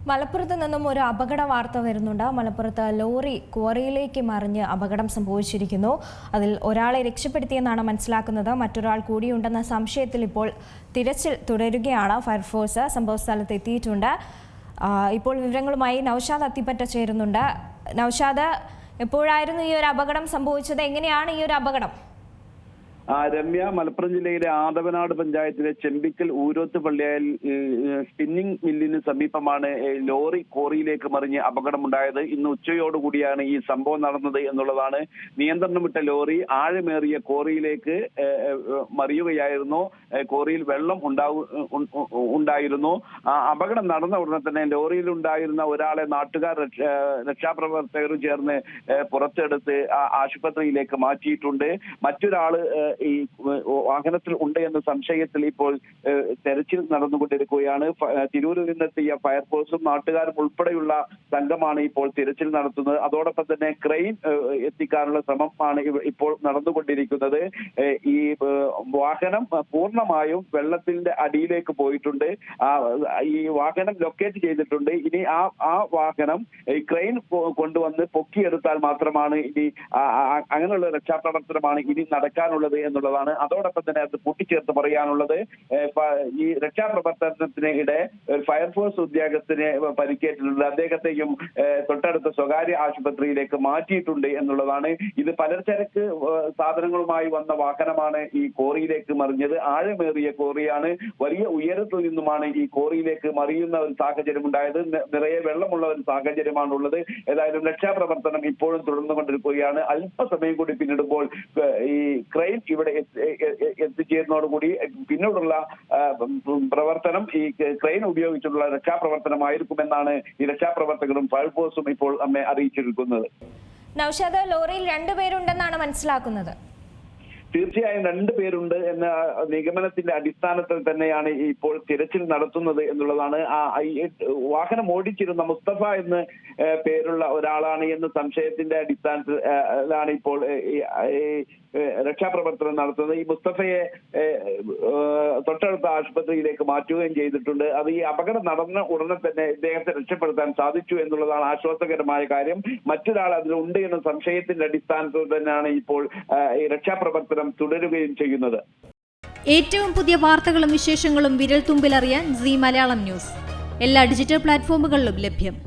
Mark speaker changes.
Speaker 1: മലപ്പുറത്ത് നിന്നും ഒരു അപകട വാർത്ത വരുന്നുണ്ട്. മലപ്പുറത്ത് ലോറി ക്വാറിയിലേക്ക് മറിഞ്ഞ് അപകടം സംഭവിച്ചിരിക്കുന്നു. അതിൽ ഒരാളെ രക്ഷപ്പെടുത്തിയെന്നാണ് മനസ്സിലാക്കുന്നത്. മറ്റൊരാൾ കൂടിയുണ്ടെന്ന സംശയത്തിൽ ഇപ്പോൾ തിരച്ചിൽ തുടരുകയാണ്. ഫയർഫോഴ്സ് സംഭവസ്ഥലത്ത് എത്തിയിട്ടുണ്ട്. ഇപ്പോൾ വിവരങ്ങളുമായി നൌഷാദ് അത്തിപ്പറ്റ ചേരുന്നുണ്ട്. നൌഷാദ്, എപ്പോഴായിരുന്നു ഈ ഒരു അപകടം സംഭവിച്ചത്? എങ്ങനെയാണ് ഈ ഒരു അപകടം?
Speaker 2: രമ്യ, മലപ്പുറം ജില്ലയിലെ ആദവനാട് പഞ്ചായത്തിലെ ചെമ്പിക്കൽ ഊരോത്ത് പള്ളിയാൽ സ്പിന്നിംഗ് മില്ലിന് സമീപമാണ് ലോറി കോറിയിലേക്ക് മറിഞ്ഞ് അപകടമുണ്ടായത്. ഇന്ന് ഉച്ചയോടുകൂടിയാണ് ഈ സംഭവം നടന്നത് എന്നുള്ളതാണ്. നിയന്ത്രണം വിട്ട ലോറി ആഴമേറിയ കോറിയിലേക്ക് മറിയുകയായിരുന്നു. കോറിയിൽ വെള്ളം ഉണ്ടായിരുന്നു. അപകടം നടന്ന ഉടനെ തന്നെ ലോറിയിൽ ഉണ്ടായിരുന്ന ഒരാളെ നാട്ടുകാർ രക്ഷാപ്രവർത്തകരും ചേർന്ന് പുറത്തെടുത്ത് ആശുപത്രിയിലേക്ക് മാറ്റിയിട്ടുണ്ട്. മറ്റൊരാള് ഈ വാഹനത്തിൽ ഉണ്ട് എന്ന സംശയത്തിൽ ഇപ്പോൾ തെരച്ചിൽ നടന്നുകൊണ്ടിരിക്കുകയാണ്. തിരൂരിൽ നിന്നെത്തിയ ഫയർഫോഴ്സും നാട്ടുകാരും ഉൾപ്പെടെയുള്ള സംഘമാണ് ഇപ്പോൾ തിരച്ചിൽ നടത്തുന്നത്. അതോടൊപ്പം തന്നെ ക്രെയിൻ എത്തിക്കാനുള്ള ശ്രമമാണ് ഇപ്പോൾ നടന്നുകൊണ്ടിരിക്കുന്നത്. ഈ വാഹനം പൂർണ്ണമായും വെള്ളത്തിന്റെ അടിയിലേക്ക് പോയിട്ടുണ്ട്. ഈ വാഹനം ലൊക്കേറ്റ് ചെയ്തിട്ടുണ്ട്. ഇനി ആ വാഹനം ഈ ക്രെയിൻ കൊണ്ടുവന്ന് പൊക്കിയെടുത്താൽ മാത്രമാണ് ഇനി അങ്ങനെയുള്ള രക്ഷാപ്രവർത്തനമാണ് ഇനി നടക്കാനുള്ളത് എന്നുള്ളതാണ്. അതോടൊപ്പം തന്നെ അത് കൂട്ടിച്ചേർത്ത് പറയാനുള്ളത്, ഈ രക്ഷാപ്രവർത്തനത്തിനിടെ ഫയർഫോഴ്സ് ഉദ്യോഗസ്ഥനെ പരിക്കേറ്റിട്ടുണ്ട്. അദ്ദേഹത്തെയും തൊട്ടടുത്ത സ്വകാര്യ ആശുപത്രിയിലേക്ക് മാറ്റിയിട്ടുണ്ട് എന്നുള്ളതാണ്. ഇത് പലചരക്ക് സാധനങ്ങളുമായി വന്ന വാഹനമാണ് ഈ കോറിയിലേക്ക് മറിഞ്ഞത്. ആഴമേറിയ കോറിയാണ്. വലിയ ഉയരത്തിൽ നിന്നുമാണ് ഈ കോറിയിലേക്ക് മറിയുന്ന ഒരു സാഹചര്യം ഉണ്ടായത്. നിറയെ വെള്ളമുള്ള ഒരു സാഹചര്യമാണ് ഉള്ളത്. ഏതായാലും രക്ഷാപ്രവർത്തനം ഇപ്പോഴും തുടർന്നുകൊണ്ടിരിക്കുകയാണ്. അല്പസമയം കൂടി പിന്നിടുമ്പോൾ ഈ ക്രെയിൻ ഇവിടെ എത്തിച്ചേരുന്നതോടുകൂടി പിന്നീടുള്ള പ്രവർത്തനം ഈ ക്രെയിൻ ഉപയോഗിച്ചുള്ള രക്ഷാപ്രവർത്തനമായിരിക്കുമെന്നാണ് ഈ രക്ഷാപ്രവർത്തകരും ഫയർഫോഴ്സും ഇപ്പോൾ നമ്മെ അറിയിച്ചിരിക്കുന്നത്.
Speaker 1: നൌഷാദ്, ലോറിയിൽ 2 പേരുണ്ടെന്നാണ് മനസ്സിലാക്കുന്നത്.
Speaker 2: തീർച്ചയായും 2 പേരുണ്ട് എന്ന നിഗമനത്തിന്റെ അടിസ്ഥാനത്തിൽ തന്നെയാണ് ഇപ്പോൾ തിരച്ചിൽ നടത്തുന്നത് എന്നുള്ളതാണ്. വാഹനം ഓടിച്ചിരുന്ന മുസ്തഫ എന്ന് പേരുള്ള ഒരാളാണ് എന്ന സംശയത്തിന്റെ അടിസ്ഥാനത്തിലാണ് ഇപ്പോൾ രക്ഷാപ്രവർത്തനം നടത്തുന്നത്. ഈ മുസ്തഫയെ തൊട്ടടുത്ത ആശുപത്രിയിലേക്ക് മാറ്റുകയും ചെയ്തിട്ടുണ്ട്. അത് ഈ അപകടം നടന്ന ഉടനെ തന്നെ ഇദ്ദേഹത്തെ രക്ഷപ്പെടുത്താൻ സാധിച്ചു എന്നുള്ളതാണ് ആശ്വാസകരമായ കാര്യം. മറ്റൊരാൾ അതിലുണ്ട് എന്ന സംശയത്തിന്റെ അടിസ്ഥാനത്തിൽ തന്നെയാണ് ഇപ്പോൾ ഈ രക്ഷാപ്രവർത്തനം തുടരുകയും ചെയ്യുന്നത്.
Speaker 3: ഏറ്റവും പുതിയ വാർത്തകളും വിശേഷങ്ങളും വിരൽ തുമ്പിലറിയാൻ സീ മലയാളം ന്യൂസ് എല്ലാ ഡിജിറ്റൽ പ്ലാറ്റ്ഫോമുകളിലും ലഭ്യം.